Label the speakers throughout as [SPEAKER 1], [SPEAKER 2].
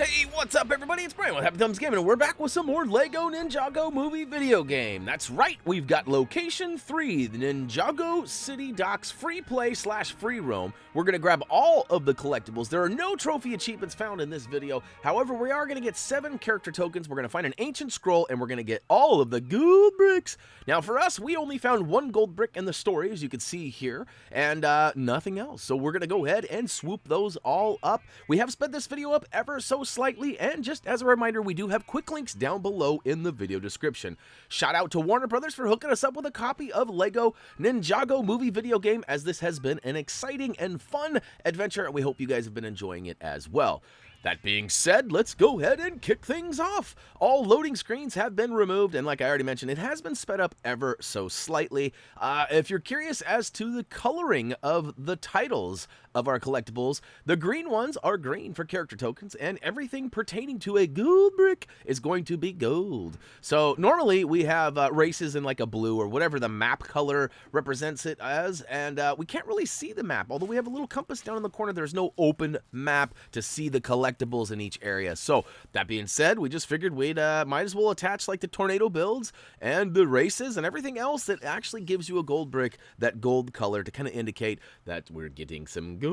[SPEAKER 1] Hey, what's up everybody? It's Brian with HappyThumbsGaming, and we're back with some more LEGO Ninjago movie video game. That's right, we've got Location 3, the Ninjago City Docks free play / free roam. We're going to grab all of the collectibles. There are no trophy achievements found in this video. However, we are going to get 7 character tokens. We're going to find an ancient scroll, and we're going to get all of the gold bricks. Now for us, we only found 1 gold brick in the story, as you can see here, and nothing else. So we're going to go ahead and swoop those all up. We have sped this video up ever so slightly, and just as a reminder, we do have quick links down below in the video description. Shout out to Warner Brothers for hooking us up with a copy of LEGO Ninjago movie video game, as this has been an exciting and fun adventure, and we hope you guys have been enjoying it as well. That being said, let's go ahead and kick things off. All loading screens have been removed, and like I already mentioned, it has been sped up ever so slightly. If you're curious as to the coloring of the titles of our collectibles, the green ones are green for character tokens, and everything pertaining to a gold brick is going to be gold. So normally we have races in like a blue or whatever the map color represents it as, and we can't really see the map. Although we have a little compass down in the corner, there's no open map to see the collectibles in each area. So that being said, we just figured we'd might as well attach like the tornado builds and the races and everything else that actually gives you a gold brick, that gold color, to kind of indicate that we're getting some gold.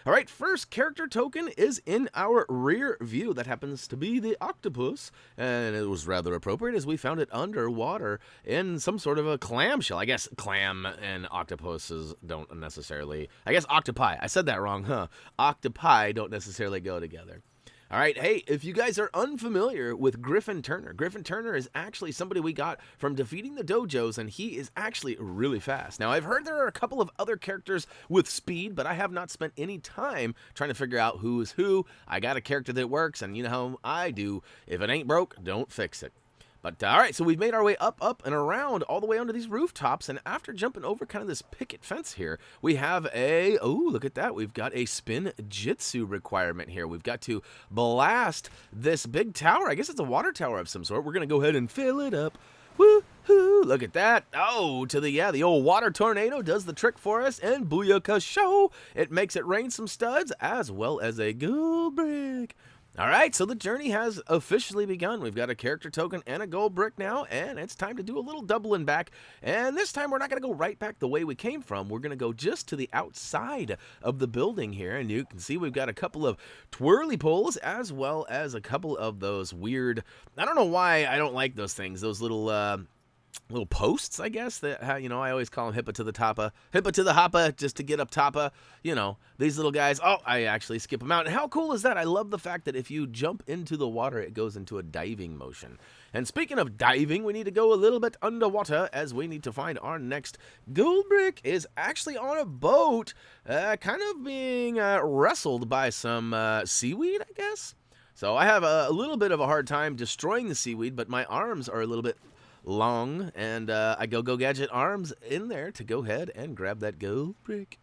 [SPEAKER 1] All right, first character token is in our rear view. That happens to be the octopus, and it was rather appropriate as we found it underwater in some sort of a clamshell. I guess clam and octopuses don't necessarily, I guess octopi, I said that wrong, huh? Octopi don't necessarily go together. All right, hey, if you guys are unfamiliar with Griffin Turner is actually somebody we got from defeating the dojos, and he is actually really fast. Now, I've heard there are a couple of other characters with speed, but I have not spent any time trying to figure out who is who. I got a character that works, and you know how I do. If it ain't broke, don't fix it. But, all right, so we've made our way up, and around all the way onto these rooftops, and after jumping over kind of this picket fence here, we have a, oh, look at that, we've got a spin jitsu requirement here. We've got to blast this big tower. I guess it's a water tower of some sort. We're going to go ahead and fill it up. Woohoo, look at that. Oh, the old water tornado does the trick for us, and booyaka show, it makes it rain some studs, as well as a gold brick. All right, so the journey has officially begun. We've got a character token and a gold brick now, and it's time to do a little doubling back. And this time, we're not going to go right back the way we came from. We're going to go just to the outside of the building here, and you can see we've got a couple of twirly poles, as well as a couple of those weird, I don't know why I don't like those things, those little posts, I guess, that, you know, I always call them hippa to the hoppa, just to get up toppa, you know, these little guys. Oh, I actually skip them out. And how cool is that? I love the fact that if you jump into the water, it goes into a diving motion. And speaking of diving, we need to go a little bit underwater, as we need to find our next gold brick is actually on a boat, kind of being wrestled by some seaweed, I guess. So I have a little bit of a hard time destroying the seaweed, but my arms are a little bit long, and I go gadget arms in there to go ahead and grab that gold brick.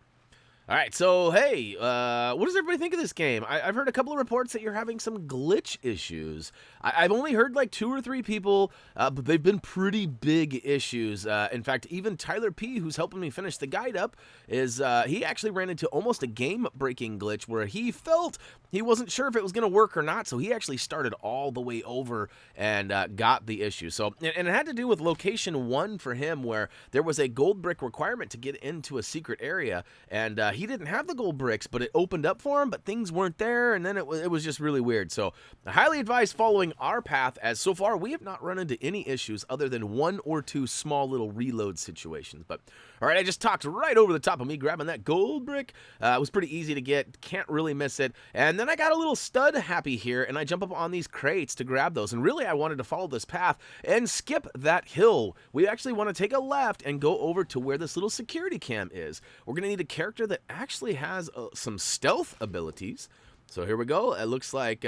[SPEAKER 1] All right, so hey, what does everybody think of this game? I've heard a couple of reports that you're having some glitch issues. I've only heard like 2 or 3 people, but they've been pretty big issues. In fact, even Tyler P., who's helping me finish the guide up, is he actually ran into almost a game-breaking glitch where he felt he wasn't sure if it was going to work or not, so he actually started all the way over and got the issue. So, and it had to do with location 1 for him, where there was a gold brick requirement to get into a secret area, and he didn't have the gold bricks, but it opened up for him, but things weren't there, and then it was just really weird. So I highly advise following our path, as so far we have not run into any issues other than 1 or 2 small little reload situations. But all right, I just talked right over the top of me grabbing that gold brick. It was pretty easy to get, can't really miss it. And then I got a little stud happy here, and I jump up on these crates to grab those. And really, I wanted to follow this path and skip that hill. We actually want to take a left and go over to where this little security cam is. We're going to need a character that actually has some stealth abilities. So here we go. It looks like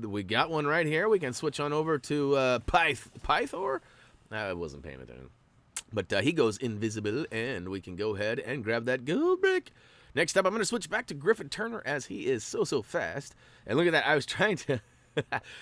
[SPEAKER 1] we got one right here. We can switch on over to Pythor. I wasn't paying attention. But he goes invisible, and we can go ahead and grab that gold brick. Next up, I'm going to switch back to Griffin Turner, as he is so fast. And look at that. I was trying to...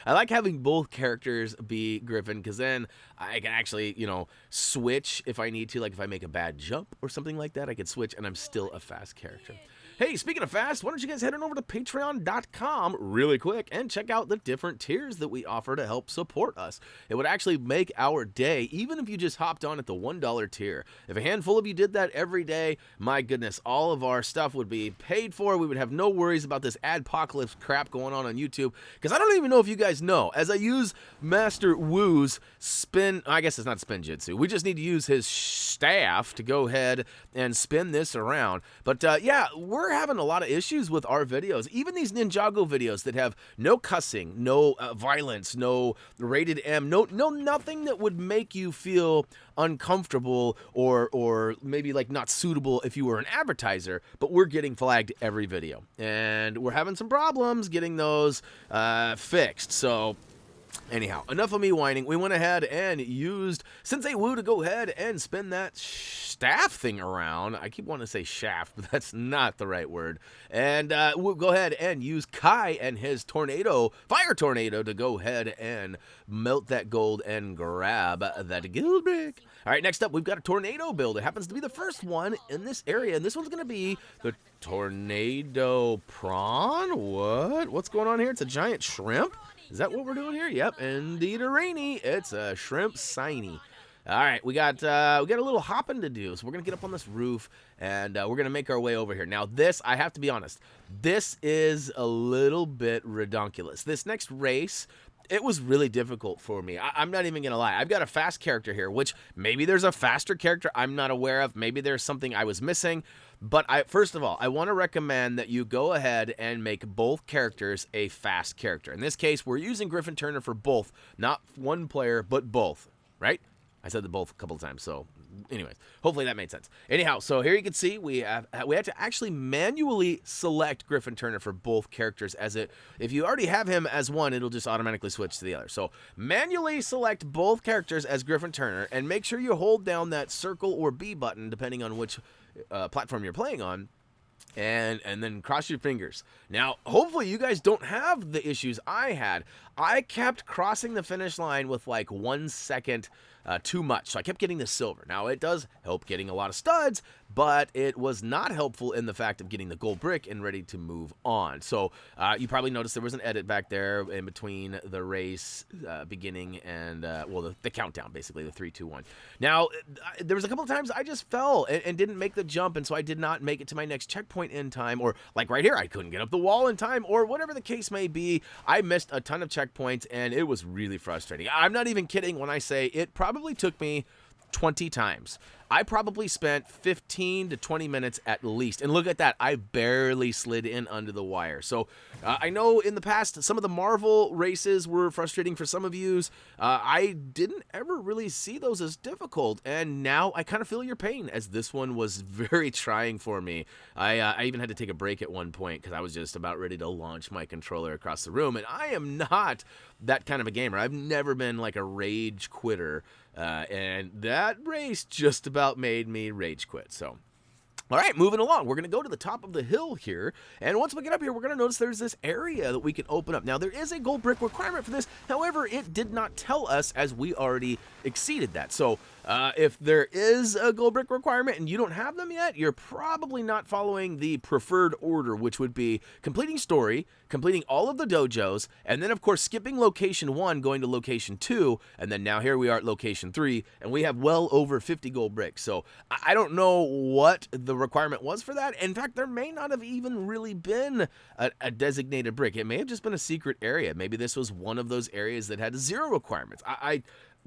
[SPEAKER 1] I like having both characters be Griffin, because then I can actually, you know, switch if I need to. Like if I make a bad jump or something like that, I could switch, and I'm still a fast character. Hey, speaking of fast, why don't you guys head on over to patreon.com really quick and check out the different tiers that we offer to help support us. It would actually make our day, even if you just hopped on at the $1 tier. If a handful of you did that every day, my goodness, all of our stuff would be paid for. We would have no worries about this adpocalypse crap going on YouTube, because I don't even know if you guys know, as I use Master Wu's spin, I guess it's not spin jitsu, we just need to use his staff to go ahead and spin this around. But yeah, we're having a lot of issues with our videos. Even these Ninjago videos that have no cussing, no violence, no rated M, no nothing that would make you feel uncomfortable or maybe like not suitable if you were an advertiser, but we're getting flagged every video. And we're having some problems getting those fixed. So anyhow, enough of me whining. We went ahead and used Sensei Wu to go ahead and spin that staff thing around. I keep wanting to say shaft, but that's not the right word. And we'll go ahead and use Kai and his tornado, fire tornado, to go ahead and melt that gold and grab that gold brick. All right, next up, we've got a tornado build. It happens to be the first one in this area, and this one's going to be the tornado prawn. What's going on here? It's a giant shrimp. Is that what we're doing here? Yep, indeed a rainy. It's a shrimp signy. All right, we got a little hopping to do, so we're gonna get up on this roof and we're gonna make our way over here. Now, this, I have to be honest, this is a little bit redonkulous. This next race, it was really difficult for me. I'm not even gonna lie. I've got a fast character here, which maybe there's a faster character I'm not aware of. Maybe there's something I was missing. But first of all, I want to recommend that you go ahead and make both characters a fast character. In this case, we're using Griffin Turner for both, not one player, but both, right? I said the both a couple of times, so anyways, hopefully that made sense. Anyhow, so here you can see we had to actually manually select Griffin Turner for both characters, as if you already have him as one, it'll just automatically switch to the other. So manually select both characters as Griffin Turner, and make sure you hold down that circle or B button, depending on which platform you're playing on, and then cross your fingers. Now, hopefully you guys don't have the issues I had. I kept crossing the finish line with like 1 second too much, so I kept getting the silver. Now, it does help getting a lot of studs, but it was not helpful in the fact of getting the gold brick and ready to move on. So you probably noticed there was an edit back there in between the race beginning and, well, the countdown, basically, the 3, 2, 1. Now, there was a couple of times I just fell and didn't make the jump, and so I did not make it to my next checkpoint in time, or like right here, I couldn't get up the wall in time, or whatever the case may be. I missed a ton of checkpoints, and it was really frustrating. I'm not even kidding when I say it probably took me 20 times. I probably spent 15 to 20 minutes at least. And look at that. I barely slid in under the wire. So I know in the past, some of the Marvel races were frustrating for some of you. I didn't ever really see those as difficult. And now I kind of feel your pain, as this one was very trying for me. I even had to take a break at one point because I was just about ready to launch my controller across the room. And I am not that kind of a gamer. I've never been like a rage quitter. And that race just about made me rage quit. So, all right, moving along. We're going to go to the top of the hill here. And once we get up here, we're going to notice there's this area that we can open up. Now, there is a gold brick requirement for this. However, it did not tell us, as we already exceeded that. So, if there is a gold brick requirement and you don't have them yet, you're probably not following the preferred order, which would be completing story, completing all of the dojos, and then, of course, skipping location 1, going to location 2, and then now here we are at location 3, and we have well over 50 gold bricks. So I don't know what the requirement was for that. In fact, there may not have even really been a designated brick. It may have just been a secret area. Maybe this was one of those areas that had 0 requirements.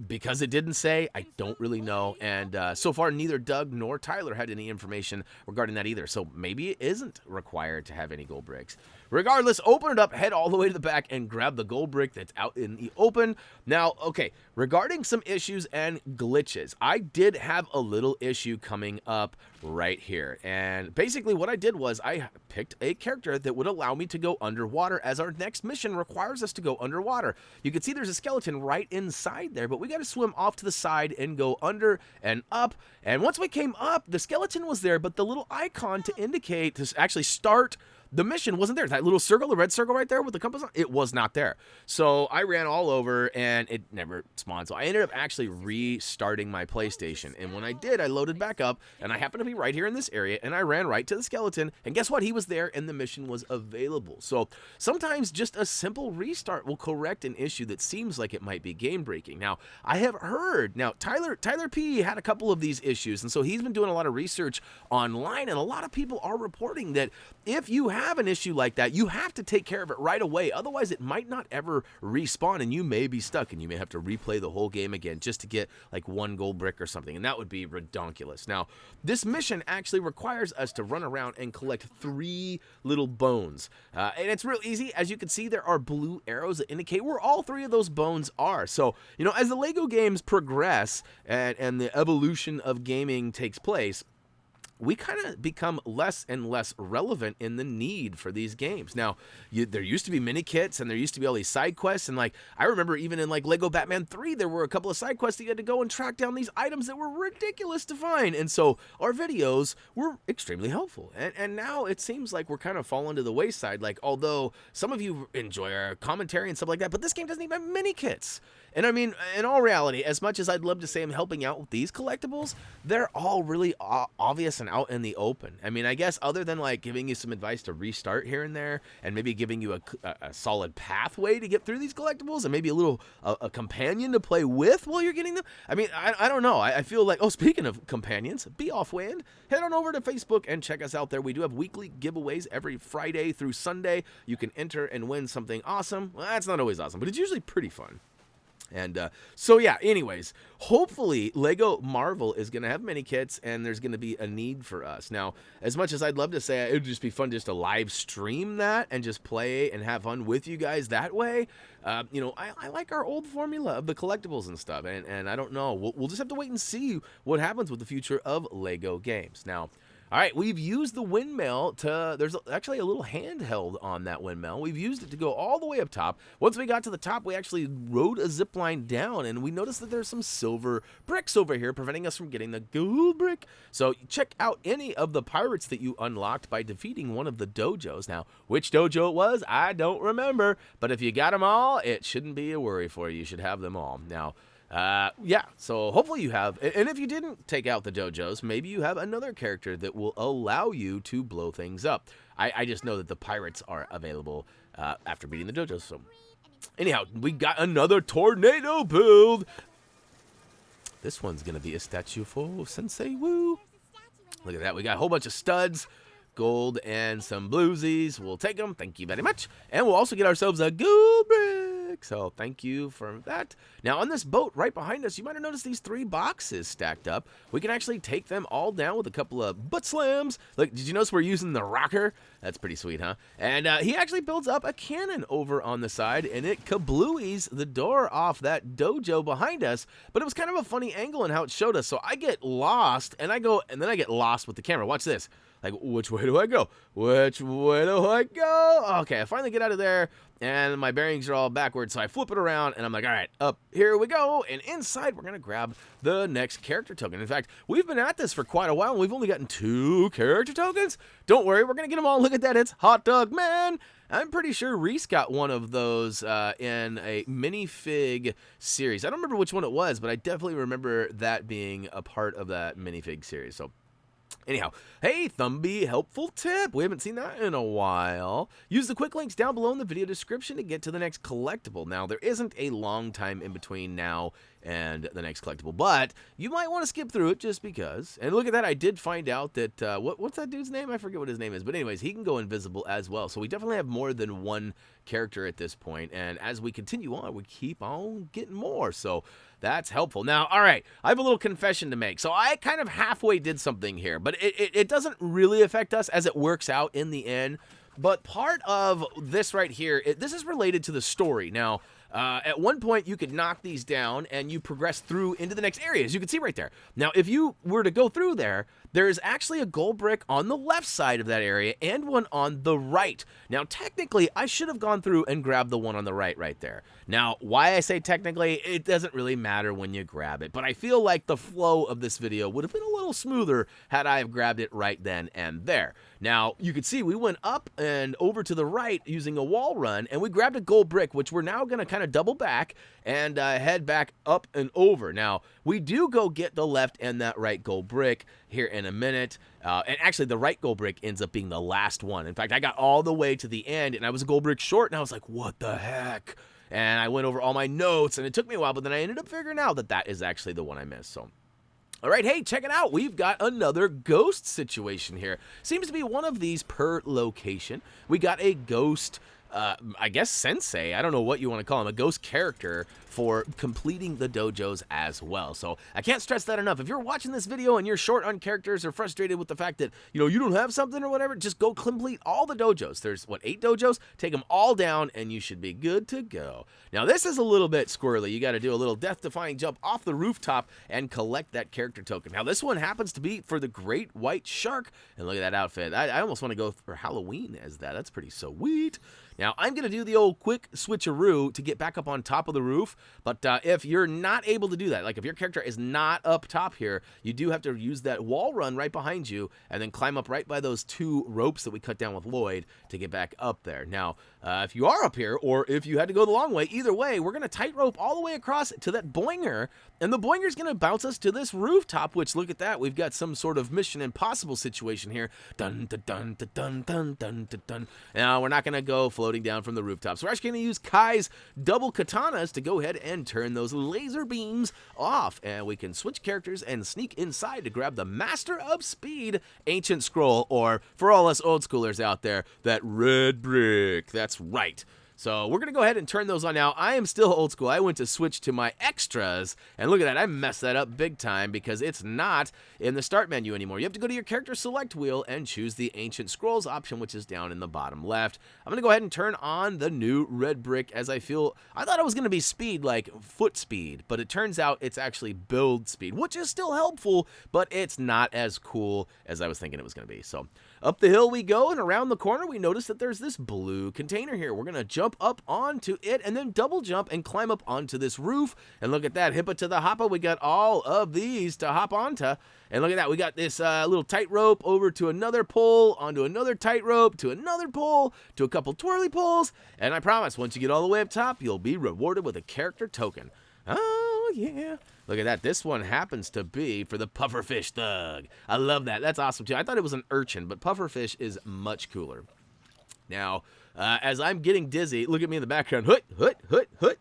[SPEAKER 1] Because it didn't say, I don't really know, and so far neither Doug nor Tyler had any information regarding that either, so maybe it isn't required to have any gold bricks. Regardless, open it up, head all the way to the back, and grab the gold brick that's out in the open. Now, okay, regarding some issues and glitches, I did have a little issue coming up right here, and basically what I did was I picked a character that would allow me to go underwater, as our next mission requires us to go underwater. You can see there's a skeleton right inside there, but we got to swim off to the side and go under and up, and once we came up, the skeleton was there, but the little icon to indicate to actually start the mission wasn't there. That little circle, the red circle right there with the compass on, it was not there. So I ran all over and it never spawned. So I ended up actually restarting my PlayStation. And when I did, I loaded back up and I happened to be right here in this area and I ran right to the skeleton. And guess what? He was there and the mission was available. So sometimes just a simple restart will correct an issue that seems like it might be game breaking. Now, I have heard, now Tyler P had a couple of these issues. And so he's been doing a lot of research online, and a lot of people are reporting that if you have an issue like that, you have to take care of it right away. Otherwise, it might not ever respawn, and you may be stuck, and you may have to replay the whole game again just to get like 1 gold brick or something, and that would be redonkulous. Now, this mission actually requires us to run around and collect 3 little bones, and it's real easy. As you can see, there are blue arrows that indicate where all 3 of those bones are. So, you know, as the LEGO games progress and the evolution of gaming takes place, we kind of become less and less relevant in the need for these games. Now, there used to be mini kits and there used to be all these side quests, and like I remember even in like Lego Batman 3, there were a couple of side quests that you had to go and track down these items that were ridiculous to find, and so our videos were extremely helpful. And now it seems like we're kind of falling to the wayside, like although some of you enjoy our commentary and stuff like that, but this game doesn't even have mini kits. And I mean, in all reality, as much as I'd love to say I'm helping out with these collectibles, they're all really obvious and out in the open. I mean, I guess other than like giving you some advice to restart here and there, and maybe giving you a solid pathway to get through these collectibles, and maybe a little a companion to play with while you're getting them. I mean, I don't know. I feel like, oh, speaking of companions, be off-wind, head on over to Facebook and check us out there. We do have weekly giveaways every Friday through Sunday. You can enter and win something awesome. Well, that's not always awesome, but it's usually pretty fun. And so yeah, anyways, hopefully Lego Marvel is going to have mini kits and there's going to be a need for us. Now, as much as I'd love to say it would just be fun just to live stream that and just play and have fun with you guys that way, you know, I like our old formula of the collectibles and stuff, and I don't know. We'll just have to wait and see what happens with the future of Lego games. Now, all right, we've used the windmill to, there's actually a little handheld on that windmill. We've used it to go all the way up top. Once we got to the top, we actually rode a zip line down, and we noticed that there's some silver bricks over here preventing us from getting the gold brick. So check out any of the pirates that you unlocked by defeating one of the dojos. Now, which dojo it was, I don't remember, but if you got them all, it shouldn't be a worry for you. You should have them all. Now, yeah, so hopefully you have, and if you didn't take out the dojos, maybe you have another character that will allow you to blow things up. I just know that the pirates are available after beating the dojos. So anyhow, we got another tornado build. This one's gonna be a statue for Sensei Wu. Look at that, we got a whole bunch of studs, gold, and some bluesies. We'll take them, thank you very much. And we'll also get ourselves a gold brick. So thank you for that. Now on this boat right behind us, you might have noticed these 3 boxes stacked up. We can actually take them all down with a couple of butt slams. Look, did you notice we're using the rocker? That's pretty sweet, huh? And he actually builds up a cannon over on the side, and it kablooies the door off that dojo behind us. But it was kind of a funny angle in how it showed us. So I get lost, and then I get lost with the camera. Watch this. Like, which way do I go? Which way do I go? Okay, I finally get out of there, and my bearings are all backwards, so I flip it around, and I'm like, all right, up, here we go, and inside, we're going to grab the next character token. In fact, we've been at this for quite a while, and we've only gotten 2 character tokens. Don't worry, we're going to get them all. Look at that, it's Hot Dog Man. I'm pretty sure Reese got one of those in a minifig series. I don't remember which one it was, but I definitely remember that being a part of that minifig series, so anyhow, hey, Thumby, helpful tip. We haven't seen that in a while. Use the quick links down below in the video description to get to the next collectible. Now, there isn't a long time in between now and the next collectible, but you might want to skip through it just because. And look at that, I did find out that, what's that dude's name? I forget what his name is, but anyways, he can go invisible as well. So we definitely have more than one character at this point, and as we continue on, we keep on getting more, so that's helpful. Now, all right, I have a little confession to make. So I kind of halfway did something here, but it doesn't really affect us as it works out in the end. But part of this right here, this is related to the story. Now, at one point, you could knock these down and you progress through into the next area, as you can see right there. Now, if you were to go through there, there is actually a gold brick on the left side of that area and one on the right. Now, technically, I should have gone through and grabbed the one on the right there. Now, why I say technically, it doesn't really matter when you grab it, but I feel like the flow of this video would have been a little smoother had I have grabbed it right then and there. Now, you can see we went up and over to the right using a wall run, and we grabbed a gold brick, which we're now going to kind of double back and head back up and over. Now, we do go get the left and that right gold brick here in a minute, and actually the right gold brick ends up being the last one. In fact, I got all the way to the end, and I was a gold brick short, and I was like, what the heck? And I went over all my notes, and it took me a while, but then I ended up figuring out that that is actually the one I missed. So, all right, hey, check it out. We've got another ghost situation here. Seems to be one of these per location. We got a ghost, I guess sensei, I don't know what you want to call him, a ghost character for completing the dojos as well. So I can't stress that enough. If you're watching this video and you're short on characters or frustrated with the fact that, you know, you don't have something or whatever, just go complete all the dojos. There's, what, 8 dojos? Take them all down and you should be good to go. Now, this is a little bit squirrely. You got to do a little death-defying jump off the rooftop and collect that character token. Now, this one happens to be for the Great White Shark. And look at that outfit. I almost want to go for Halloween as that. That's pretty sweet. Now, I'm going to do the old quick switcheroo to get back up on top of the roof, but if you're not able to do that, like if your character is not up top here, you do have to use that wall run right behind you and then climb up right by those 2 ropes that we cut down with Lloyd to get back up there. Now, if you are up here, or if you had to go the long way, either way, we're going to tightrope all the way across to that boinger, and the boinger's going to bounce us to this rooftop, which, look at that, we've got some sort of Mission Impossible situation here. Dun, dun, dun, dun, dun, dun, dun, dun, dun. Now, we're not going to go floating down from the rooftop, so we're actually going to use Kai's double katanas to go ahead and turn those laser beams off, and we can switch characters and sneak inside to grab the Master of Speed Ancient Scroll, or, for all us old schoolers out there, that red brick. That's right. So we're going to go ahead and turn those on now. I am still old school. I went to switch to my extras, and look at that. I messed that up big time because it's not in the start menu anymore. You have to go to your character select wheel and choose the Ancient Scrolls option, which is down in the bottom left. I'm going to go ahead and turn on the new red brick as I thought it was going to be speed, like foot speed, but it turns out it's actually build speed, which is still helpful, but it's not as cool as I was thinking it was going to be. So up the hill we go, and around the corner we notice that there's this blue container here. We're going to jump up onto it and then double jump and climb up onto this roof. And look at that, hippa to the hoppa. We got all of these to hop onto. And look at that, we got this little tightrope over to another pole, onto another tightrope, to another pole, to a couple twirly poles. And I promise, once you get all the way up top, you'll be rewarded with a character token. Oh, yeah. Look at that. This one happens to be for the Pufferfish Thug. I love that. That's awesome, too. I thought it was an urchin, but Pufferfish is much cooler. Now, as I'm getting dizzy, look at me in the background. Hoot, hoot, hoot, hoot.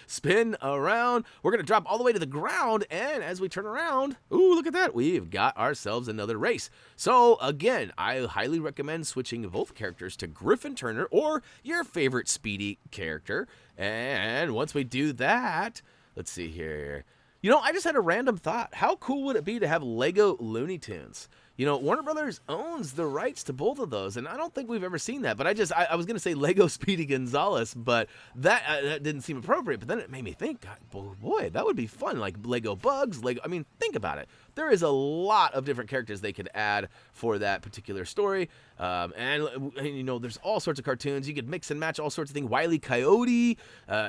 [SPEAKER 1] Spin around. We're going to drop all the way to the ground, and as we turn around, ooh, look at that. We've got ourselves another race. So, again, I highly recommend switching both characters to Griffin Turner or your favorite Speedy character. And once we do that, let's see here. You know, I just had a random thought. How cool would it be to have Lego Looney Tunes? You know, Warner Brothers owns the rights to both of those, and I don't think we've ever seen that. But I was going to say Lego Speedy Gonzales, but that didn't seem appropriate. But then it made me think, God, boy, that would be fun. Like Lego Bugs, I mean, think about it. There is a lot of different characters they could add for that particular story. And, you know, there's all sorts of cartoons. You could mix and match all sorts of things. Wile E. Coyote,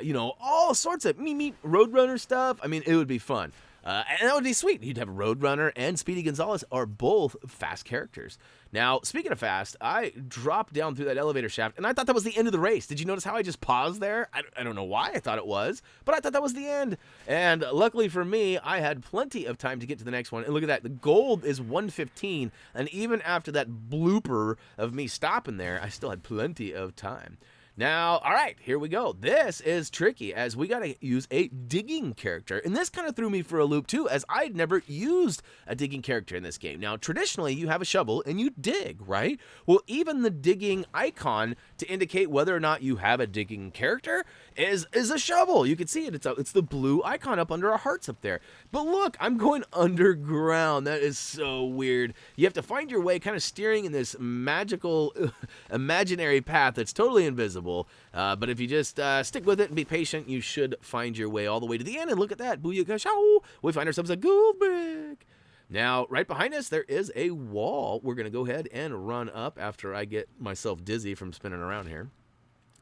[SPEAKER 1] you know, all sorts of Roadrunner stuff. I mean, it would be fun. And that would be sweet. You'd have Roadrunner and Speedy Gonzales are both fast characters. Now, speaking of fast, I dropped down through that elevator shaft, and I thought that was the end of the race. Did you notice how I just paused there? I don't know why I thought it was, but I thought that was the end. And luckily for me, I had plenty of time to get to the next one. And look at that. The gold is 115, and even after that blooper of me stopping there, I still had plenty of time. Now, all right, here we go. This is tricky, as we got to use a digging character. And this kind of threw me for a loop, too, as I'd never used a digging character in this game. Now, traditionally, you have a shovel and you dig, right? Well, even the digging icon to indicate whether or not you have a digging character is a shovel. You can see it. It's the blue icon up under our hearts up there. But look, I'm going underground. That is so weird. You have to find your way kind of steering in this magical, imaginary path that's totally invisible. But if you just stick with it and be patient, you should find your way all the way to the end. And look at that. Booyakasha. We find ourselves a gold brick. Now, right behind us, there is a wall. We're going to go ahead and run up after I get myself dizzy from spinning around here.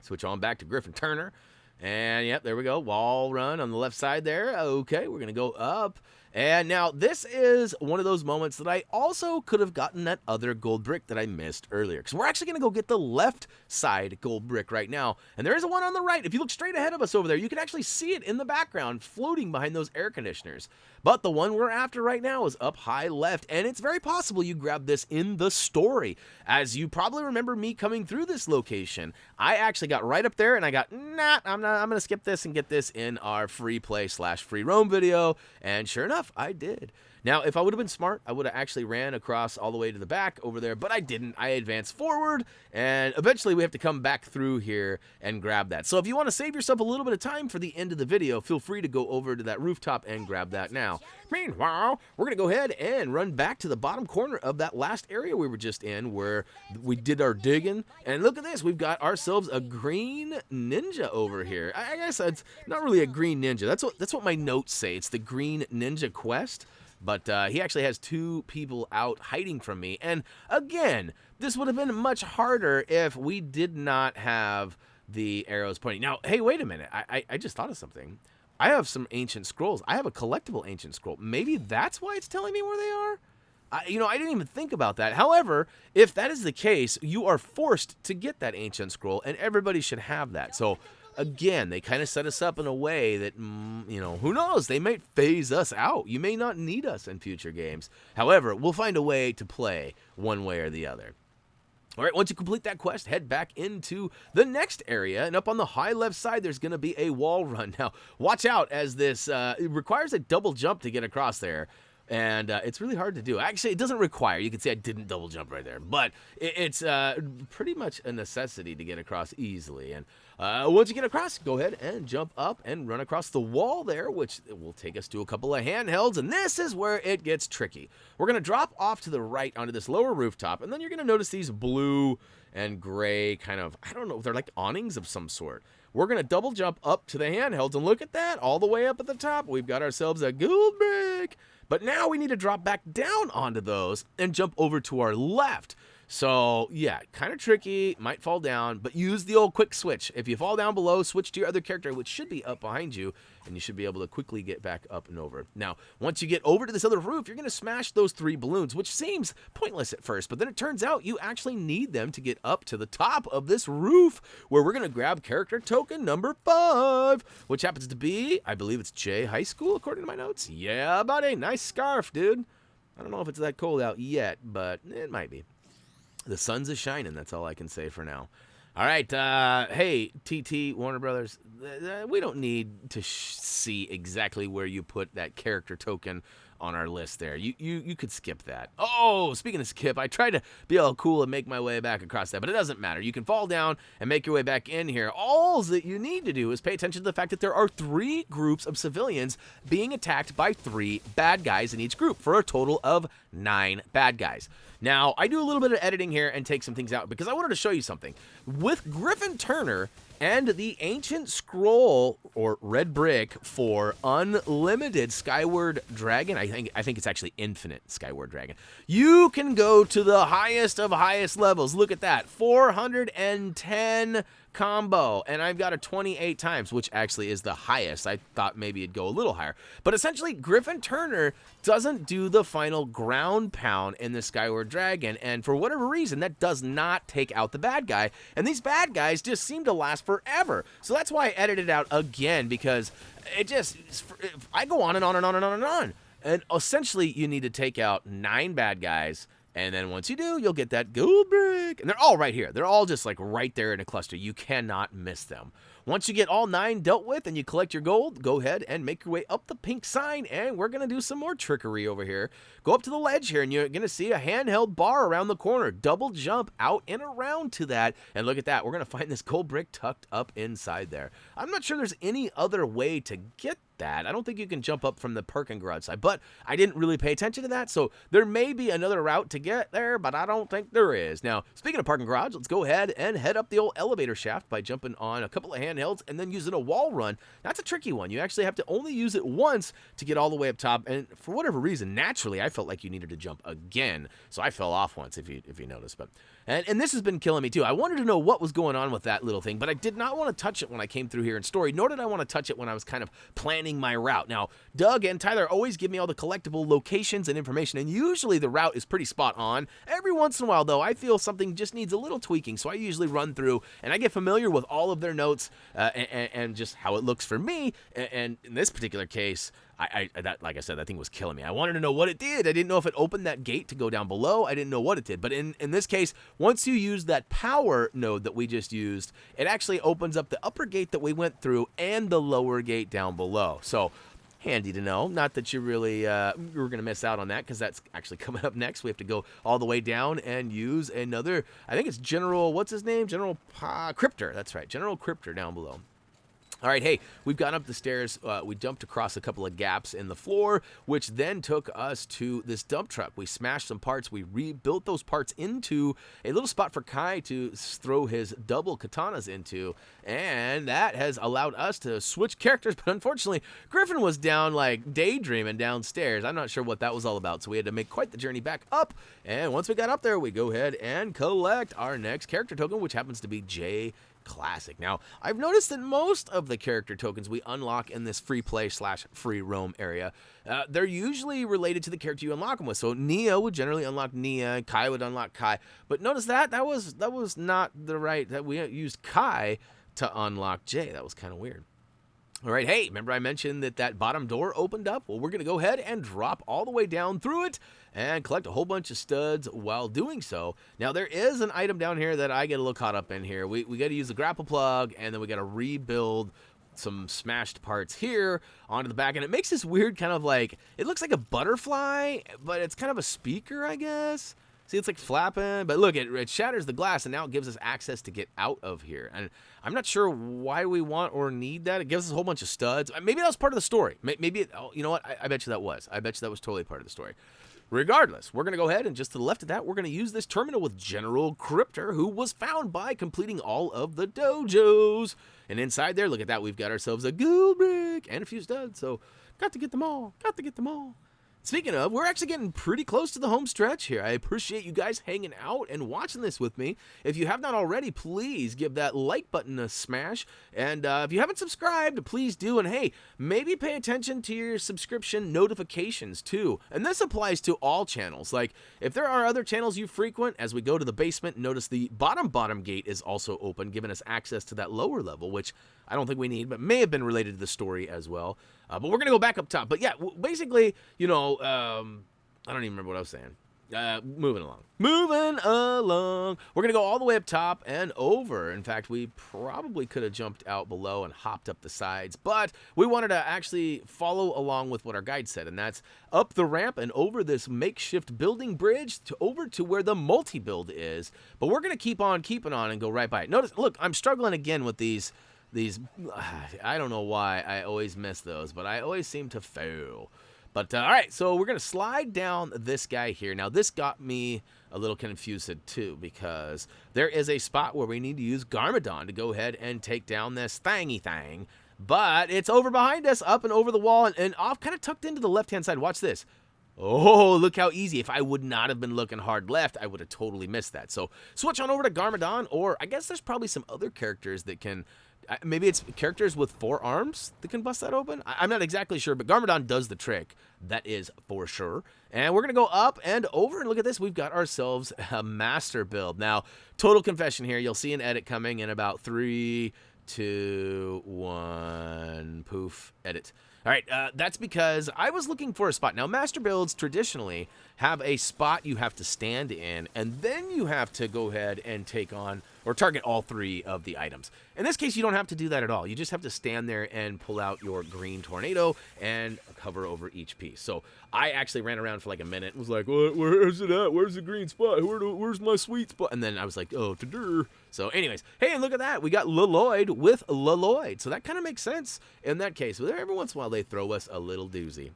[SPEAKER 1] Switch on back to Griffin Turner. And, yep, there we go. Wall run on the left side there. Okay, we're going to go up. And now this is one of those moments that I also could have gotten that other gold brick that I missed earlier. Because we're actually going to go get the left side gold brick right now. And there is one on the right. If you look straight ahead of us over there, you can actually see it in the background floating behind those air conditioners. But the one we're after right now is up high left. And it's very possible you grab this in the story. As you probably remember me coming through this location, I actually got right up there and I got, nah, I'm going to skip this and get this in our free play / free roam video. And sure enough, I did. Now, if I would have been smart, I would have actually ran across all the way to the back over there, but I didn't. I advanced forward, and eventually we have to come back through here and grab that. So if you want to save yourself a little bit of time for the end of the video, feel free to go over to that rooftop and grab that now. Meanwhile, we're going to go ahead and run back to the bottom corner of that last area we were just in where we did our digging. And look at this. We've got ourselves a green ninja over here. I guess it's not really a green ninja. That's what my notes say. It's the green ninja quest. But he actually has 2 people out hiding from me. And again, this would have been much harder if we did not have the arrows pointing. Now, hey, wait a minute. I just thought of something. I have some ancient scrolls. I have a collectible ancient scroll. Maybe that's why it's telling me where they are? I didn't even think about that. However, if that is the case, you are forced to get that ancient scroll, and everybody should have that. So again, they kind of set us up in a way that, who knows? They might phase us out. You may not need us in future games. However, we'll find a way to play one way or the other. All right, once you complete that quest, head back into the next area, and up on the high left side, there's going to be a wall run. Now, watch out as this it requires a double jump to get across there. And it's really hard to do. Actually, it doesn't require. You can see I didn't double jump right there. But it's pretty much a necessity to get across easily. And once you get across, go ahead and jump up and run across the wall there, which will take us to a couple of handhelds. And this is where it gets tricky. We're going to drop off to the right onto this lower rooftop. And then you're going to notice these blue and gray kind of, I don't know, they're like awnings of some sort. We're going to double jump up to the handhelds. And look at that. All the way up at the top, we've got ourselves a gold brick. But now we need to drop back down onto those and jump over to our left. So, yeah, kind of tricky, might fall down, but use the old quick switch. If you fall down below, switch to your other character, which should be up behind you, and you should be able to quickly get back up and over. Now, once you get over to this other roof, you're going to smash those 3 balloons, which seems pointless at first, but then it turns out you actually need them to get up to the top of this roof, where we're going to grab character token number 5, which happens to be, I believe it's J High School, according to my notes. Yeah, buddy, nice scarf, dude. I don't know if it's that cold out yet, but it might be. The sun's a shining, that's all I can say for now. All right, hey, TT, Warner Brothers, we don't need to see exactly where you put that character token on our list there. You could skip that. Oh, speaking of skip, I tried to be all cool and make my way back across that, but it doesn't matter. You can fall down and make your way back in here. All that you need to do is pay attention to the fact that there are 3 groups of civilians being attacked by 3 bad guys in each group for a total of 9 bad guys. Now, I do a little bit of editing here and take some things out because I wanted to show you something. With Griffin Turner and the ancient scroll or red brick for unlimited Skyward Dragon, I think it's actually infinite Skyward Dragon, you can go to the highest of highest levels. Look at that, 410 combo, and I've got a 28 times, which actually is the highest. I thought maybe it'd go a little higher, but essentially Griffin Turner doesn't do the final ground pound in the Skyward Dragon, and for whatever reason that does not take out the bad guy, and these bad guys just seem to last forever. So that's why I edited it out again, because it just, I go on and on and on and on and on, and essentially you need to take out 9 bad guys. And then once you do, you'll get that gold brick. And they're all right here. They're all just like right there in a cluster. You cannot miss them. Once you get all 9 dealt with and you collect your gold, go ahead and make your way up the pink sign. And we're going to do some more trickery over here. Go up to the ledge here and you're going to see a handheld bar around the corner. Double jump out and around to that. And look at that. We're going to find this gold brick tucked up inside there. I'm not sure there's any other way to get that. I don't think you can jump up from the parking garage side, but I didn't really pay attention to that, so there may be another route to get there, but I don't think there is. Now, speaking of parking garage, let's go ahead and head up the old elevator shaft by jumping on a couple of handhelds and then using a wall run. That's a tricky one. You actually have to only use it once to get all the way up top, and for whatever reason, naturally, I felt like you needed to jump again, so I fell off once, if you noticed. But and this has been killing me too. I wanted to know what was going on with that little thing, but I did not want to touch it when I came through here in story, nor did I want to touch it when I was kind of planning my route. Now, Doug and Tyler always give me all the collectible locations and information, and usually the route is pretty spot on. Every once in a while, though, I feel something just needs a little tweaking, so I usually run through and I get familiar with all of their notes and just how it looks for me. And in this particular case, that, like I said, that thing was killing me. I wanted to know what it did. I didn't know if it opened that gate to go down below. I didn't know what it did. But in this case, once you use that power node that we just used, it actually opens up the upper gate that we went through and the lower gate down below. So handy to know. Not that you really you're going to miss out on that, because that's actually coming up next. We have to go all the way down and use another, I think it's General, what's his name? General Cryptor. That's right. General Cryptor down below. All right, hey, we've gone up the stairs. We jumped across a couple of gaps in the floor, which then took us to this dump truck. We smashed some parts. We rebuilt those parts into a little spot for Kai to throw his double katanas into, and that has allowed us to switch characters. But unfortunately, Griffin was down, like, daydreaming downstairs. I'm not sure what that was all about, so we had to make quite the journey back up. And once we got up there, we go ahead and collect our next character token, which happens to be J Classic. Now, I've noticed that most of the character tokens we unlock in this free play / free roam area, they're usually related to the character you unlock them with. So Nia would generally unlock Nia, Kai would unlock Kai. But notice that was not the right, that we used Kai to unlock Jay. That was kind of weird. All right, hey, remember I mentioned that bottom door opened up? Well, we're going to go ahead and drop all the way down through it and collect a whole bunch of studs while doing so. Now, there is an item down here that I get a little caught up in here. We got to use the grapple plug, and then we got to rebuild some smashed parts here onto the back, and it makes this weird kind of like, it looks like a butterfly, but it's kind of a speaker, I guess. See, it's like flapping, but look, it shatters the glass, and now it gives us access to get out of here. And I'm not sure why we want or need that. It gives us a whole bunch of studs. Maybe that was part of the story. Maybe it, oh, you know what? I bet you that was. I bet you that was totally part of the story. Regardless, we're going to go ahead, and just to the left of that, we're going to use this terminal with General Cryptor, who was found by completing all of the dojos. And inside there, look at that, we've got ourselves a gold brick and a few studs. So, got to get them all. Got to get them all. Speaking of, we're actually getting pretty close to the home stretch here. I appreciate you guys hanging out and watching this with me. If you have not already, please give that like button a smash. And if you haven't subscribed, please do. And hey, maybe pay attention to your subscription notifications too. And this applies to all channels. Like, if there are other channels you frequent, as we go to the basement, notice the bottom gate is also open, giving us access to that lower level, which I don't think we need, but may have been related to the story as well. But we're going to go back up top. But yeah, basically, you know, I don't even remember what I was saying. Moving along. We're going to go all the way up top and over. In fact, we probably could have jumped out below and hopped up the sides, but we wanted to actually follow along with what our guide said, and that's up the ramp and over this makeshift building bridge over to where the multi-build is. But we're going to keep on keeping on and go right by it. Notice, look, I'm struggling again with these, I don't know why I always miss those, but I always seem to fail. But, all right, so we're going to slide down this guy here. Now, this got me a little confused, too, because there is a spot where we need to use Garmadon to go ahead and take down this thingy thing. But it's over behind us, up and over the wall, and off, kind of tucked into the left-hand side. Watch this. Oh, look how easy. If I would not have been looking hard left, I would have totally missed that. So switch on over to Garmadon, or I guess there's probably some other characters that can... Maybe it's characters with 4 arms that can bust that open. I'm not exactly sure, but Garmadon does the trick. That is for sure. And we're going to go up and over, and look at this. We've got ourselves a master build. Now, total confession here. You'll see an edit coming in about 3, 2, 1, poof, edit. All right, that's because I was looking for a spot. Now, master builds traditionally have a spot you have to stand in, and then you have to go ahead and take on or target all 3 of the items. In this case, you don't have to do that at all. You just have to stand there and pull out your green tornado and cover over each piece. So I actually ran around for like a minute and was like, where's it at? Where's the green spot? Where's my sweet spot? And then I was like, oh, ta-dur. So anyways, hey, and look at that. We got Lloyd with Lloyd. So that kind of makes sense in that case. But every once in a while, they throw us a little doozy.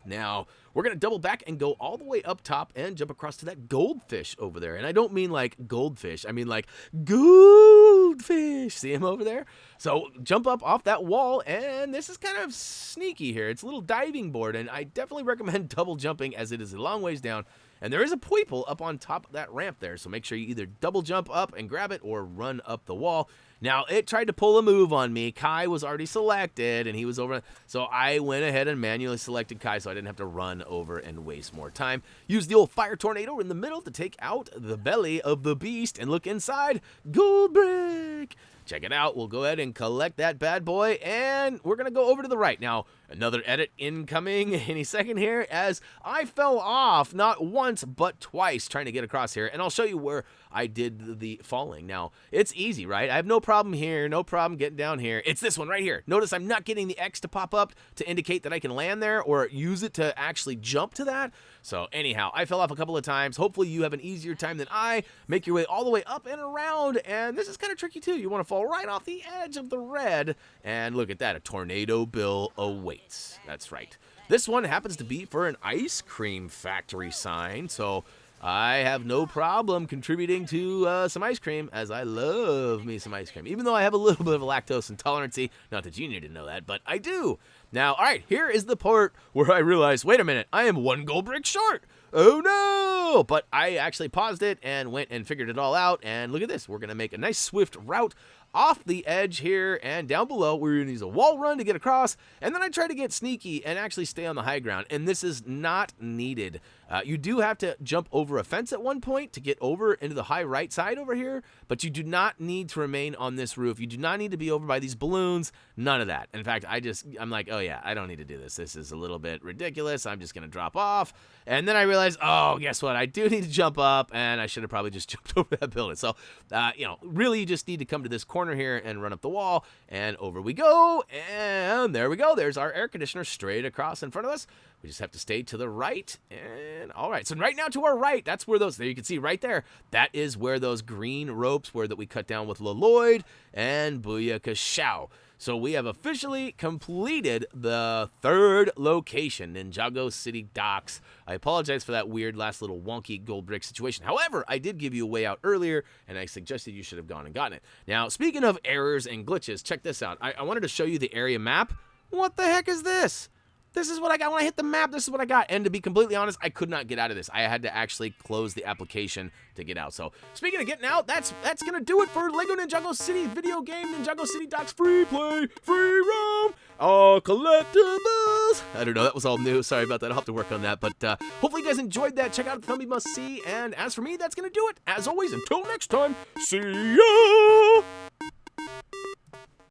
[SPEAKER 1] Now, we're going to double back and go all the way up top and jump across to that goldfish over there. And I don't mean like goldfish. I mean like goldfish. See him over there? So jump up off that wall, and this is kind of sneaky here. It's a little diving board, and I definitely recommend double jumping as it is a long ways down. And there is a Puyple up on top of that ramp there, so make sure you either double jump up and grab it or run up the wall. Now, it tried to pull a move on me. Kai was already selected, and he was over. So I went ahead and manually selected Kai so I didn't have to run over and waste more time. Use the old fire tornado in the middle to take out the belly of the beast and look inside. Gold brick! Check it out. We'll go ahead and collect that bad boy, and we're going to go over to the right. Now, another edit incoming any second here as I fell off not once but twice trying to get across here, and I'll show you where I did the falling. Now, it's easy, right? I have no problem here, no problem getting down here. It's this one right here. Notice I'm not getting the X to pop up to indicate that I can land there or use it to actually jump to that. So anyhow, I fell off a couple of times. Hopefully you have an easier time than I. Make your way all the way up and around, and this is kind of tricky too. You want to fall right off the edge of the red, and look at that, a tornado bill awaits. That's right. This one happens to be for an ice cream factory sign, so I have no problem contributing to some ice cream, as I love me some ice cream, even though I have a little bit of a lactose intolerance. Not that you need to know that, but I do. Now, all right, here is the part where I realized, wait a minute, I am 1 gold brick short. Oh no! But I actually paused it and went and figured it all out, and look at this. We're going to make a nice swift route off the edge here, and down below we're going to use a wall run to get across, and then I try to get sneaky and actually stay on the high ground, and this is not needed. You do have to jump over a fence at one point to get over into the high right side over here, but you do not need to remain on this roof. You do not need to be over by these balloons. None of that. In fact, I'm like, oh yeah, I don't need to do this. This is a little bit ridiculous. I'm just going to drop off. And then I realized, oh, guess what? I do need to jump up, and I should have probably just jumped over that building. So, really you just need to come to this corner here and run up the wall, and over we go, and there we go. There's our air conditioner straight across in front of us. We just have to stay to the right, and all right. So right now to our right, that's where there you can see right there, that is where those green ropes were that we cut down with Lloyd and Booyakashow. So we have officially completed the 3rd location, Ninjago City Docks. I apologize for that weird last little wonky gold brick situation. However, I did give you a way out earlier, and I suggested you should have gone and gotten it. Now, speaking of errors and glitches, check this out. I wanted to show you the area map. What the heck is this? This is what I got when I hit the map. This is what I got. And to be completely honest, I could not get out of this. I had to actually close the application to get out. So speaking of getting out, that's going to do it for LEGO Ninjago City video game, Ninjago City Docks free play, free roam, all collectibles. I don't know. That was all new. Sorry about that. I'll have to work on that. But hopefully you guys enjoyed that. Check out the Thumby Must See. And as for me, that's going to do it. As always, until next time, see ya!